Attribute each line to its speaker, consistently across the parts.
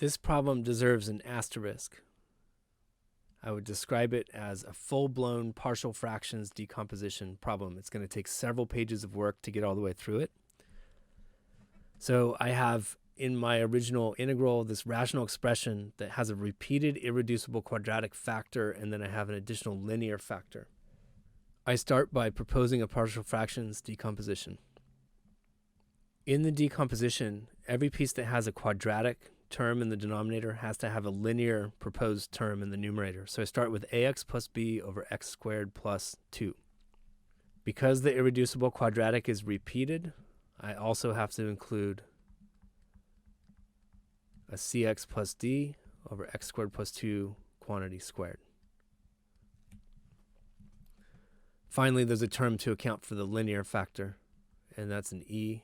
Speaker 1: This problem deserves an asterisk. I would describe it as a full-blown partial fractions decomposition problem. It's going to take several pages of work to get all the way through it. So I have in my original integral this rational expression that has a repeated irreducible quadratic factor, and then I have an additional linear factor. I start by proposing a partial fractions decomposition. In the decomposition, every piece that has a quadratic term in the denominator has to have a linear proposed term in the numerator. So I start with ax plus b over x squared plus 2. Because the irreducible quadratic is repeated, I also have to include a cx plus d over x squared plus 2 quantity squared. Finally, there's a term to account for the linear factor, and that's an e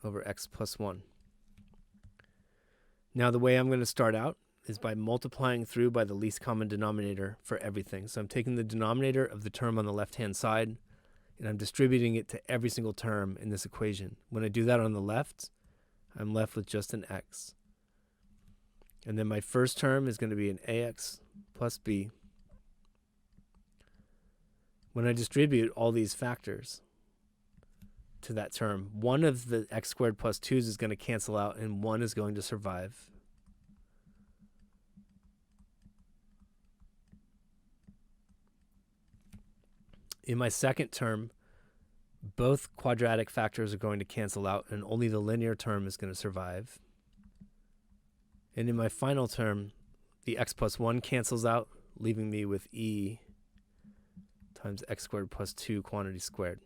Speaker 1: over x plus 1. Now the way I'm going to start out is by multiplying through by the least common denominator for everything. So I'm taking the denominator of the term on the left-hand side, and I'm distributing it to every single term in this equation. When I do that on the left, I'm left with just an x. And then my first term is going to be an ax plus b. When I distribute all these factors to that term, one of the x squared plus 2's is going to cancel out, and one is going to survive. In my second term, both quadratic factors are going to cancel out, and only the linear term is going to survive. And in my final term, the x plus 1 cancels out, leaving me with e times x squared plus 2 quantity squared.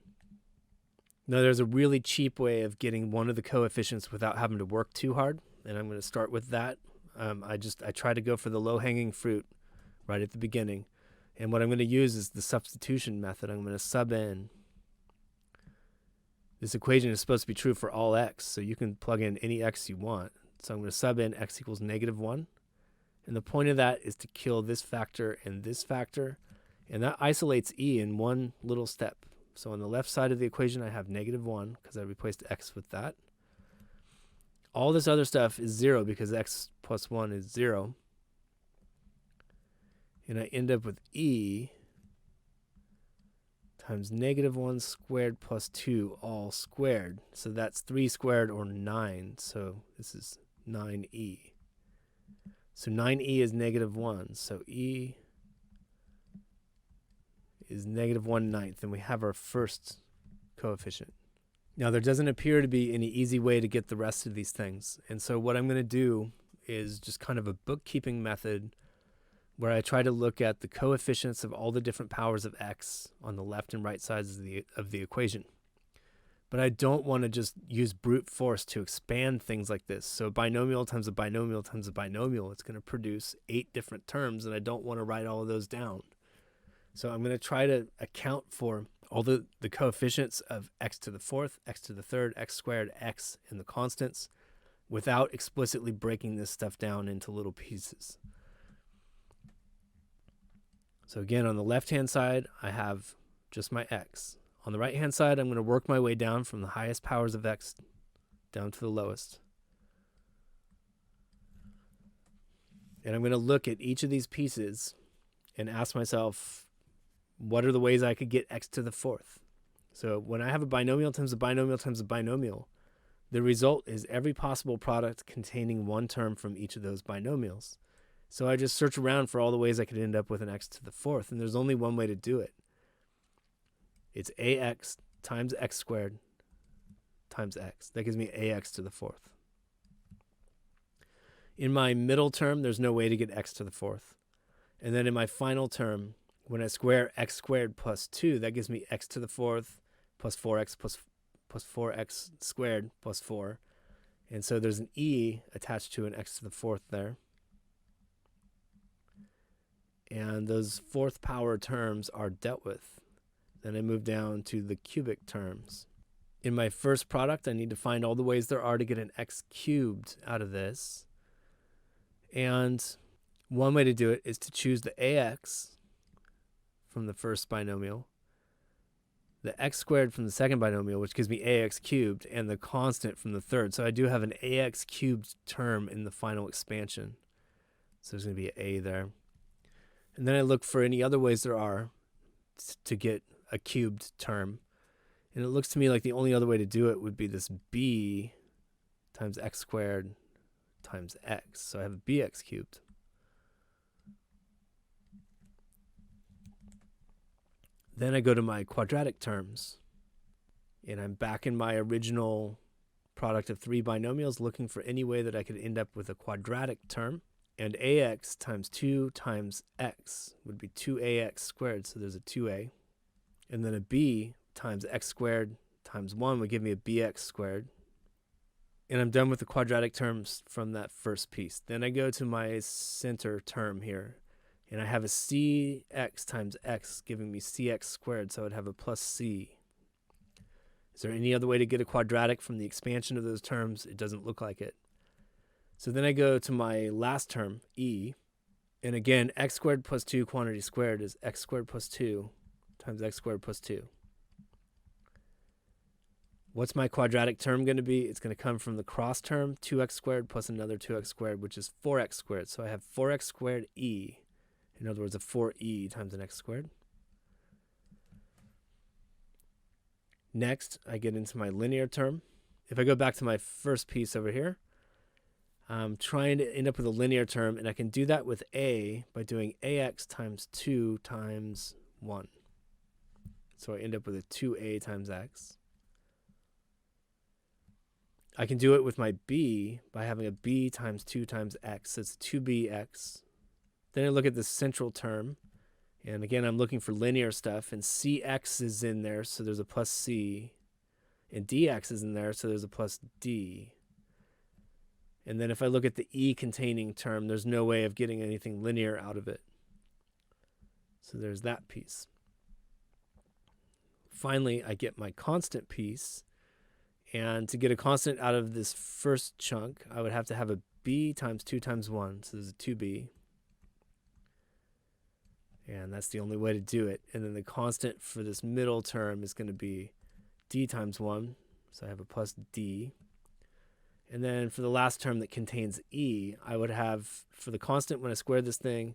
Speaker 1: Now there's a really cheap way of getting one of the coefficients without having to work too hard, and I'm going to start with that. I try to go for the low-hanging fruit right at the beginning, and what I'm going to use is the substitution method. I'm going to sub in. This equation is supposed to be true for all x, so you can plug in any x you want. So I'm going to sub in x equals -1, and the point of that is to kill this factor, and that isolates e in one little step. So on the left side of the equation, I have -1 because I replaced x with that. All this other stuff is 0 because x plus 1 is 0. And I end up with e times -1 squared plus 2 all squared. So that's 3 squared or 9. So this is 9e. So 9e is -1. So e is -1/9, and we have our first coefficient. Now there doesn't appear to be any easy way to get the rest of these things, and so what I'm going to do is just kind of a bookkeeping method where I try to look at the coefficients of all the different powers of x on the left and right sides of the equation. But I don't want to just use brute force to expand things like this. So binomial times a binomial times a binomial, it's going to produce 8 different terms, and I don't want to write all of those down. So I'm going to try to account for all the coefficients of x to the 4th, x to the 3rd, x squared, x, and the constants without explicitly breaking this stuff down into little pieces. So again, on the left-hand side, I have just my x. On the right-hand side, I'm going to work my way down from the highest powers of x down to the lowest. And I'm going to look at each of these pieces and ask myself, what are the ways I could get x to the 4th? So when I have a binomial times a binomial times a binomial, the result is every possible product containing one term from each of those binomials. So I just search around for all the ways I could end up with an x to the 4th, and there's only one way to do it. It's ax times x squared times x. That gives me ax to the 4th. In my middle term, there's no way to get x to the 4th. And then in my final term, when I square x squared plus 2, that gives me x to the 4th plus 4x plus 4x squared plus 4. And so there's an e attached to an x to the 4th there. And those 4th power terms are dealt with. Then I move down to the cubic terms. In my first product, I need to find all the ways there are to get an x cubed out of this. And one way to do it is to choose the ax from the first binomial, the x squared from the second binomial, which gives me ax cubed, and the constant from the third. So I do have an ax cubed term in the final expansion. So there's going to be an a there. And then I look for any other ways there are to get a cubed term. And it looks to me like the only other way to do it would be this b times x squared times x. So I have a bx cubed. Then I go to my quadratic terms, and I'm back in my original product of three binomials looking for any way that I could end up with a quadratic term. And ax times 2 times x would be 2ax squared, so there's a 2a. And then a b times x squared times 1 would give me a bx squared. And I'm done with the quadratic terms from that first piece. Then I go to my center term here, and I have a cx times x giving me cx squared, so I'd have a plus c. Is there any other way to get a quadratic from the expansion of those terms? It doesn't look like it. So then I go to my last term, e, and again, x squared plus 2 quantity squared is x squared plus 2 times x squared plus 2. What's my quadratic term going to be? It's going to come from the cross term, 2x squared plus another 2x squared, which is 4x squared. So I have 4x squared e. In other words, a 4e times an x squared. Next, I get into my linear term. If I go back to my first piece over here, I'm trying to end up with a linear term, and I can do that with a by doing ax times 2 times 1. So I end up with a 2a times x. I can do it with my b by having a b times 2 times x. So it's 2bx. Then I look at the central term, and again, I'm looking for linear stuff, and cx is in there, so there's a plus c, and dx is in there, so there's a plus d. And then if I look at the e-containing term, there's no way of getting anything linear out of it. So there's that piece. Finally, I get my constant piece, and to get a constant out of this first chunk, I would have to have a b times 2 times 1, so there's a 2b. And that's the only way to do it. And then the constant for this middle term is going to be d times 1. So I have a plus d. And then for the last term that contains e, I would have, for the constant when I square this thing,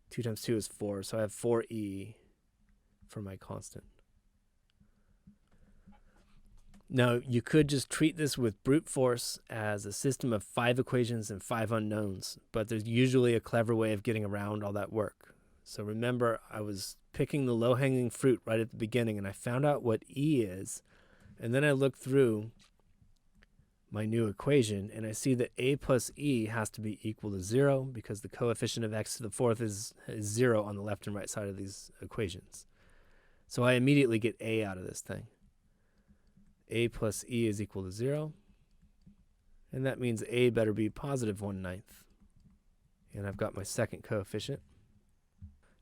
Speaker 1: 2 times 2 is 4. So I have 4e for my constant. Now, you could just treat this with brute force as a system of 5 equations and 5 unknowns, but there's usually a clever way of getting around all that work. So remember, I was picking the low-hanging fruit right at the beginning, and I found out what e is, and then I looked through my new equation, and I see that a plus e has to be equal to 0 because the coefficient of x to the fourth is 0 on the left and right side of these equations. So I immediately get a out of this thing. A plus e is equal to 0, and that means a better be positive 1/9. And I've got my second coefficient.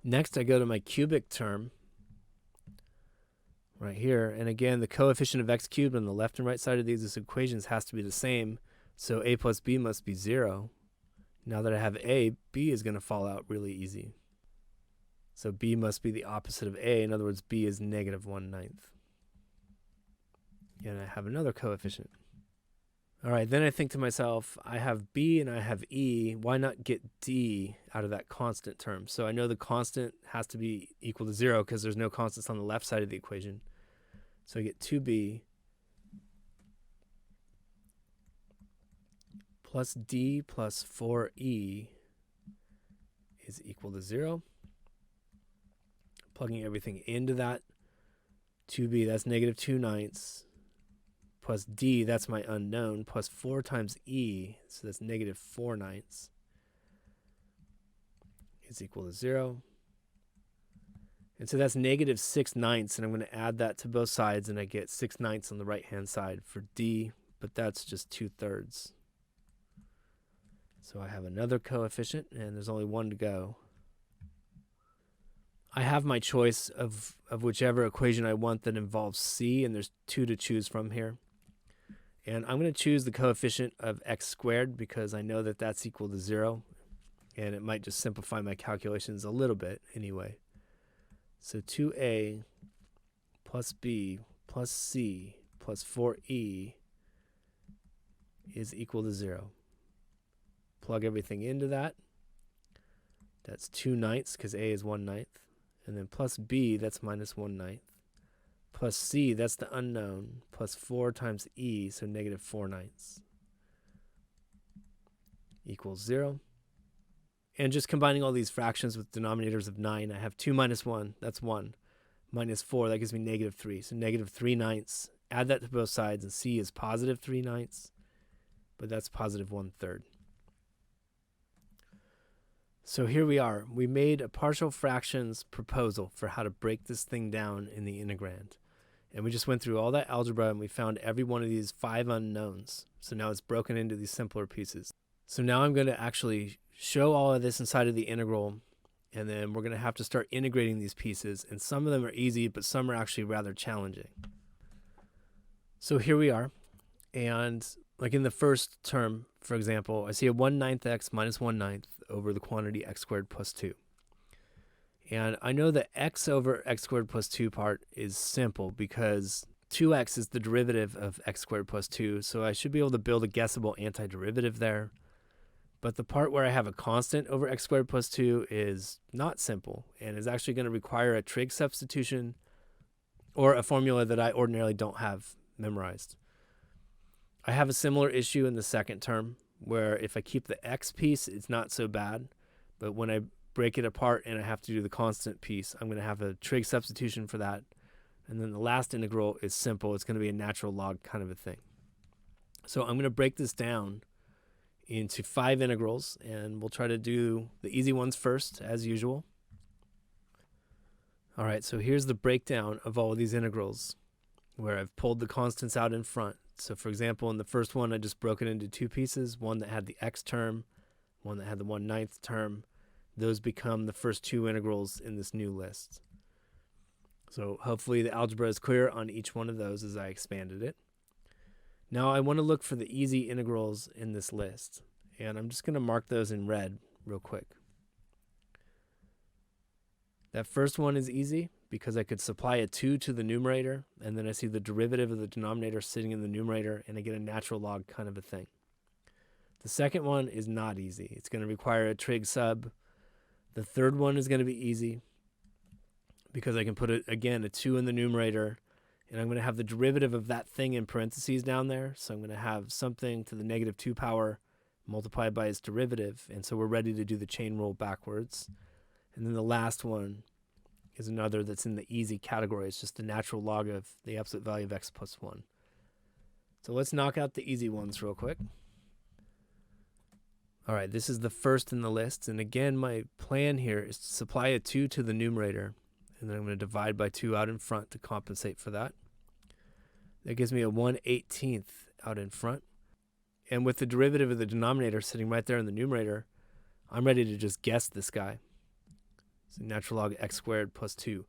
Speaker 1: Next, I go to my cubic term right here. And again, the coefficient of x cubed on the left and right side of these equations has to be the same. So a plus b must be 0. Now that I have a, b is going to fall out really easy. So b must be the opposite of a. In other words, b is negative 1/9. And I have another coefficient. All right, then I think to myself, I have b and I have e. Why not get d out of that constant term? So I know the constant has to be equal to 0 because there's no constants on the left side of the equation. So I get 2b plus d plus 4e is equal to 0. Plugging everything into that. 2b, that's negative 2/9. Plus d, that's my unknown, plus 4 times e, so that's negative 4/9, is equal to 0. And so that's negative 6/9, and I'm going to add that to both sides, and I get 6/9 on the right-hand side for d, but that's just 2/3. So I have another coefficient, and there's only one to go. I have my choice of whichever equation I want that involves c, and there's 2 to choose from here. And I'm going to choose the coefficient of x squared because I know that that's equal to 0. And it might just simplify my calculations a little bit anyway. So 2a plus b plus c plus 4e is equal to 0. Plug everything into that. That's 2/9 because a is 1/9. And then plus b, that's minus 1/9. Plus c, that's the unknown, plus 4 times e, so negative 4/9 equals 0. And just combining all these fractions with denominators of 9, I have 2 minus 1, that's 1. Minus 4, that gives me negative 3. So negative 3/9. Add that to both sides, and c is positive 3/9, but that's positive 1/3. So here we are. We made a partial fractions proposal for how to break this thing down in the integrand. And we just went through all that algebra, and we found every one of these 5 unknowns. So now it's broken into these simpler pieces. So now I'm going to actually show all of this inside of the integral, and then we're going to have to start integrating these pieces. And some of them are easy, but some are actually rather challenging. So here we are. And like in the first term, for example, I see a 1/9 x minus 1/9 over the quantity x squared plus 2. And I know the x over x squared plus 2 part is simple because 2x is the derivative of x squared plus 2, so I should be able to build a guessable antiderivative there. But the part where I have a constant over x squared plus 2 is not simple and is actually going to require a trig substitution or a formula that I ordinarily don't have memorized. I have a similar issue in the second term where if I keep the x piece, it's not so bad. But when I break it apart and I have to do the constant piece, I'm going to have a trig substitution for that. And then the last integral is simple. It's going to be a natural log kind of a thing. So I'm going to break this down into 5 integrals, and we'll try to do the easy ones first, as usual. All right, so here's the breakdown of all of these integrals where I've pulled the constants out in front. So for example, in the first one, I just broke it into 2 pieces, one that had the x term, one that had the 1/9 term. Those become the first 2 integrals in this new list. So hopefully the algebra is clear on each one of those as I expanded it. Now I want to look for the easy integrals in this list, and I'm just going to mark those in red real quick. That first one is easy because I could supply a 2 to the numerator, and then I see the derivative of the denominator sitting in the numerator, and I get a natural log kind of a thing. The second one is not easy. It's going to require a trig sub. The third one is going to be easy because I can put, again, a 2 in the numerator, and I'm going to have the derivative of that thing in parentheses down there. So I'm going to have something to the negative 2 power multiplied by its derivative, and so we're ready to do the chain rule backwards. And then the last one is another that's in the easy category. It's just the natural log of the absolute value of x plus 1. So let's knock out the easy ones real quick. All right, this is the first in the list. And again, my plan here is to supply a 2 to the numerator. And then I'm going to divide by 2 out in front to compensate for that. That gives me a 1/18 out in front. And with the derivative of the denominator sitting right there in the numerator, I'm ready to just guess this guy. So natural log x squared plus 2.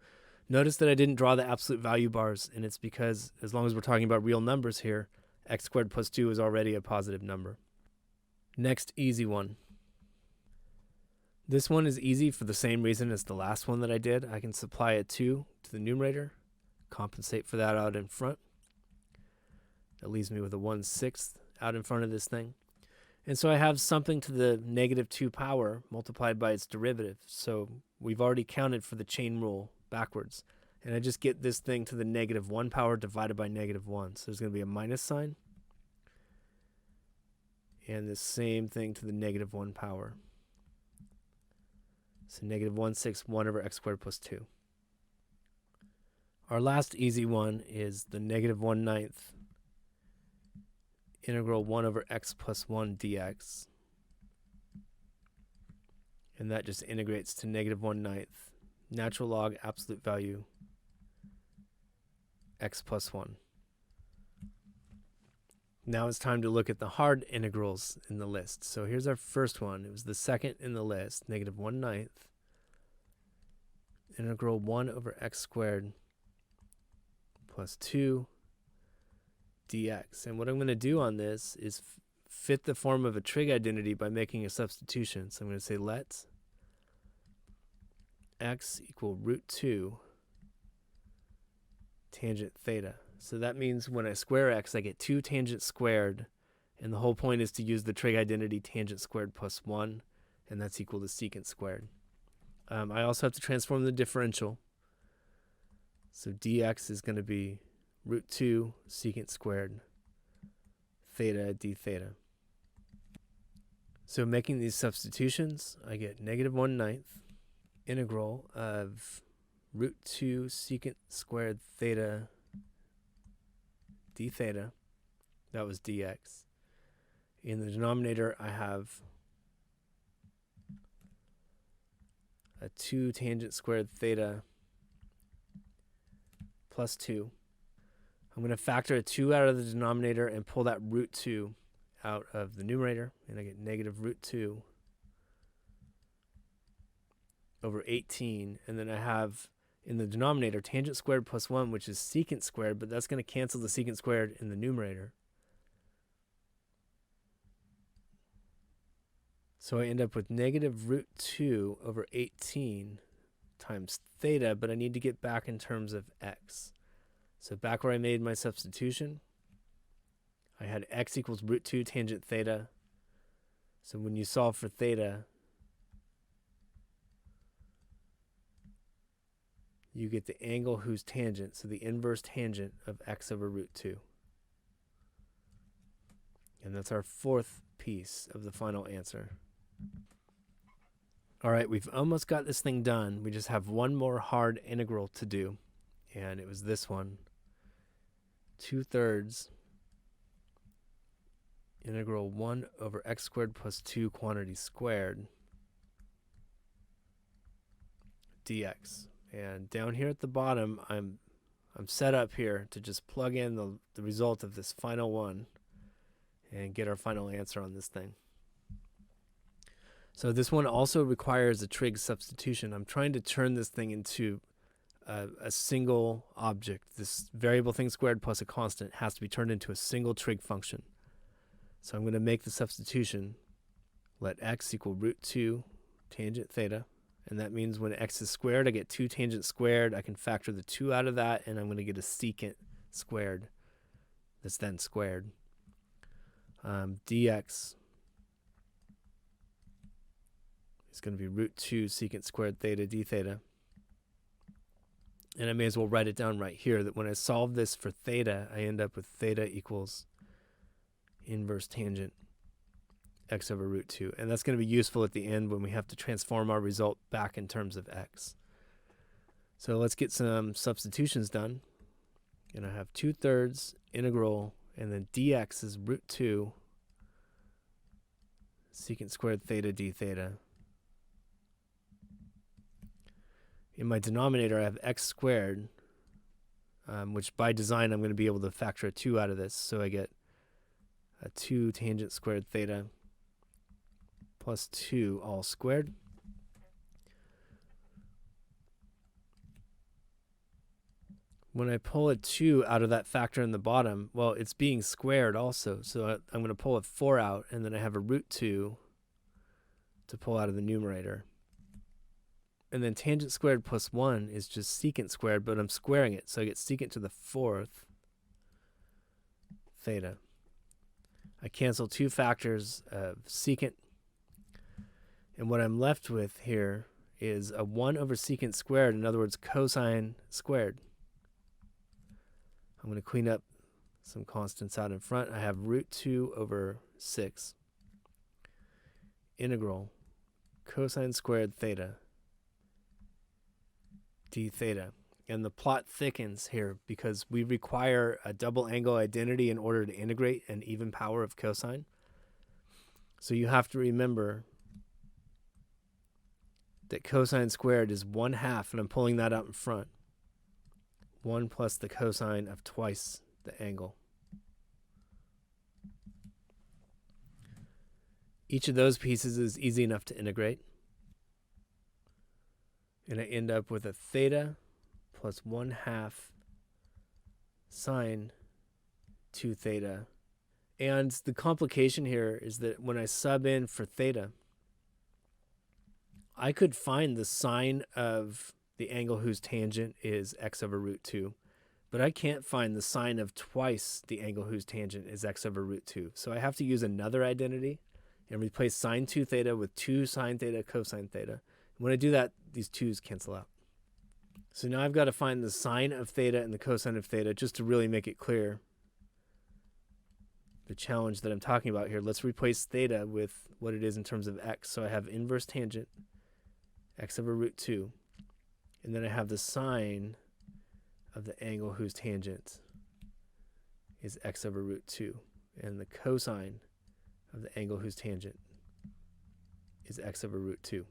Speaker 1: Notice that I didn't draw the absolute value bars, and it's because as long as we're talking about real numbers here, x squared plus 2 is already a positive number. Next easy one. This one is easy for the same reason as the last one that I did. I can supply a 2 to the numerator, compensate for that out in front. That leaves me with a 1/6 out in front of this thing. And so I have something to the negative 2 power multiplied by its derivative. So we've already counted for the chain rule backwards. And I just get this thing to the negative 1 power divided by negative 1. So there's going to be a minus sign. And the same thing to the negative 1 power. So negative 1/6, 1 over x squared plus 2. Our last easy one is the negative 1/9 integral 1 over x plus 1 dx. And that just integrates to negative 1/9 natural log absolute value x plus 1. Now it's time to look at the hard integrals in the list. So here's our first one. It was the second in the list, negative 1/9 integral 1 over x squared plus 2 dx. And what I'm going to do on this is fit the form of a trig identity by making a substitution. So I'm going to say let x equal root 2 tangent theta. So that means when I square x, I get 2 tangent squared, and the whole point is to use the trig identity tangent squared plus 1, and that's equal to secant squared. I also have to transform the differential. So dx is going to be root 2 secant squared theta d theta. So making these substitutions, I get -1/9 integral of root 2 secant squared theta d theta. That was dx. In the denominator, I have a 2 tangent squared theta plus 2. I'm going to factor a 2 out of the denominator and pull that root 2 out of the numerator, and I get negative root 2 over 18. And then I have in the denominator tangent squared plus 1, which is secant squared, but that's going to cancel the secant squared in the numerator. So I end up with negative root 2 over 18 times theta, but I need to get back in terms of x. So back where I made my substitution, I had x equals root 2 tangent theta. So when you solve for theta, you get the angle whose tangent, so the inverse tangent of x over root 2. And that's our fourth piece of the final answer. All right, we've almost got this thing done. We just have one more hard integral to do, and it was this one. 2/3 integral 1 over x squared plus 2 quantity squared dx. And down here at the bottom, I'm set up here to just plug in the result of this final one and get our final answer on this thing. So this one also requires a trig substitution. I'm trying to turn this thing into a single object. This variable thing squared plus a constant has to be turned into a single trig function. So I'm going to make the substitution. Let x equal root 2 tangent theta. And that means when x is squared, I get 2 tangent squared. I can factor the 2 out of that, and I'm going to get a secant squared that's then squared. Dx is going to be root 2 secant squared theta d theta. And I may as well write it down right here that when I solve this for theta, I end up with theta equals inverse tangent x over root 2. And that's going to be useful at the end when we have to transform our result back in terms of x. So let's get some substitutions done. And I have 2/3 integral, and then dx is root 2 secant squared theta d theta. In my denominator, I have x squared, which by design I'm going to be able to factor a 2 out of this. So I get a 2 tangent squared theta plus 2 all squared. When I pull a 2 out of that factor in the bottom, well, it's being squared also. So I'm going to pull a 4 out, and then I have a root 2 to pull out of the numerator. And then tangent squared plus 1 is just secant squared, but I'm squaring it. So I get secant to the 4th theta. I cancel 2 factors of secant. And what I'm left with here is a 1 over secant squared, in other words, cosine squared. I'm going to clean up some constants out in front. I have root 2 over 6 integral cosine squared theta d theta. And the plot thickens here because we require a double angle identity in order to integrate an even power of cosine. So you have to remember that cosine squared is 1/2, and I'm pulling that out in front. 1 plus the cosine of twice the angle. Each of those pieces is easy enough to integrate. And I end up with a theta plus 1/2 sine 2 theta. And the complication here is that when I sub in for theta, I could find the sine of the angle whose tangent is x over root 2. But I can't find the sine of twice the angle whose tangent is x over root 2. So I have to use another identity and replace sine 2 theta with 2 sine theta cosine theta. When I do that, these 2's cancel out. So now I've got to find the sine of theta and the cosine of theta just to really make it clear the challenge that I'm talking about here. Let's replace theta with what it is in terms of x. So I have inverse tangent x over root 2. And then I have the sine of the angle whose tangent is x over root 2. And the cosine of the angle whose tangent is x over root 2.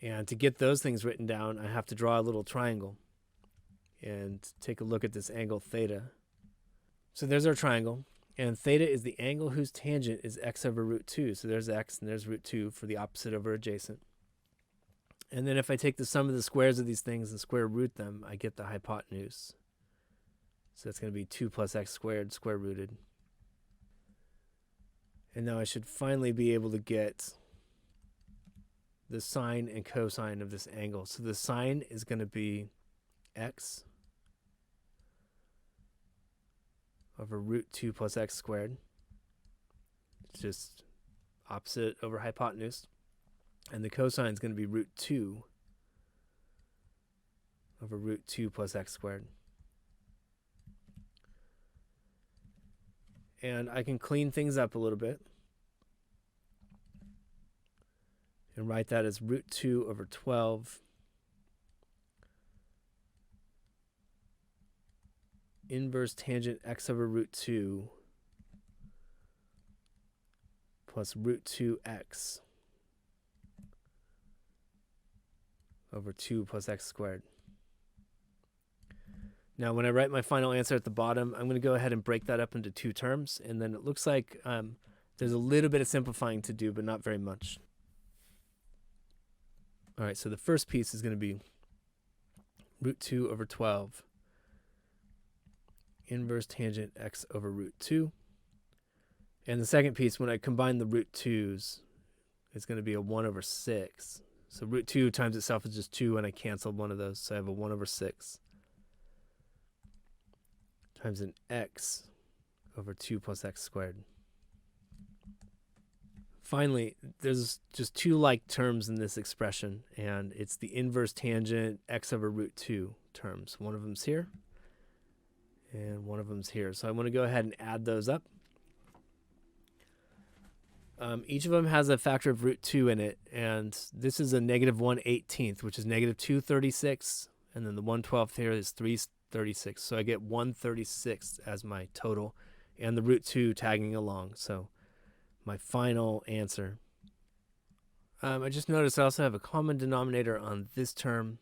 Speaker 1: And to get those things written down, I have to draw a little triangle and take a look at this angle theta. So there's our triangle, and theta is the angle whose tangent is x over root 2. So there's x and there's root 2 for the opposite over adjacent. And then if I take the sum of the squares of these things and square root them, I get the hypotenuse. So that's going to be 2 plus x squared square rooted. And now I should finally be able to get the sine and cosine of this angle. So the sine is going to be x over root 2 plus x squared. It's just opposite over hypotenuse. And the cosine is going to be root 2 over root 2 plus x squared. And I can clean things up a little bit and write that as root 2 over 12 inverse tangent x over root 2 plus root 2x over 2 plus x squared. Now, when I write my final answer at the bottom, I'm going to go ahead and break that up into 2 terms, and then it looks like there's a little bit of simplifying to do, but not very much. All right, so the first piece is going to be root 2 over 12 inverse tangent x over root 2. And the second piece, when I combine the root 2's, it's going to be a 1 over 6. So root 2 times itself is just 2, and I canceled one of those, so I have a 1 over 6 times an x over 2 plus x squared. Finally, there's just 2 like terms in this expression, and it's the inverse tangent x over root 2 terms. One of them's here, and one of them's here. So I want to go ahead and add those up. Each of them has a factor of root 2 in it, and this is a negative 1/18, which is negative 236, and then the 1/12 here is 336. So I get 136 as my total, and the root 2 tagging along. So my final answer. I just noticed I also have a common denominator on this term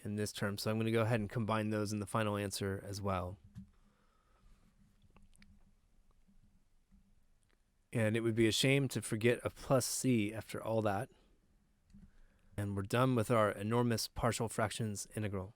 Speaker 1: and this term, so I'm going to go ahead and combine those in the final answer as well. And it would be a shame to forget a plus c after all that. And we're done with our enormous partial fractions integral.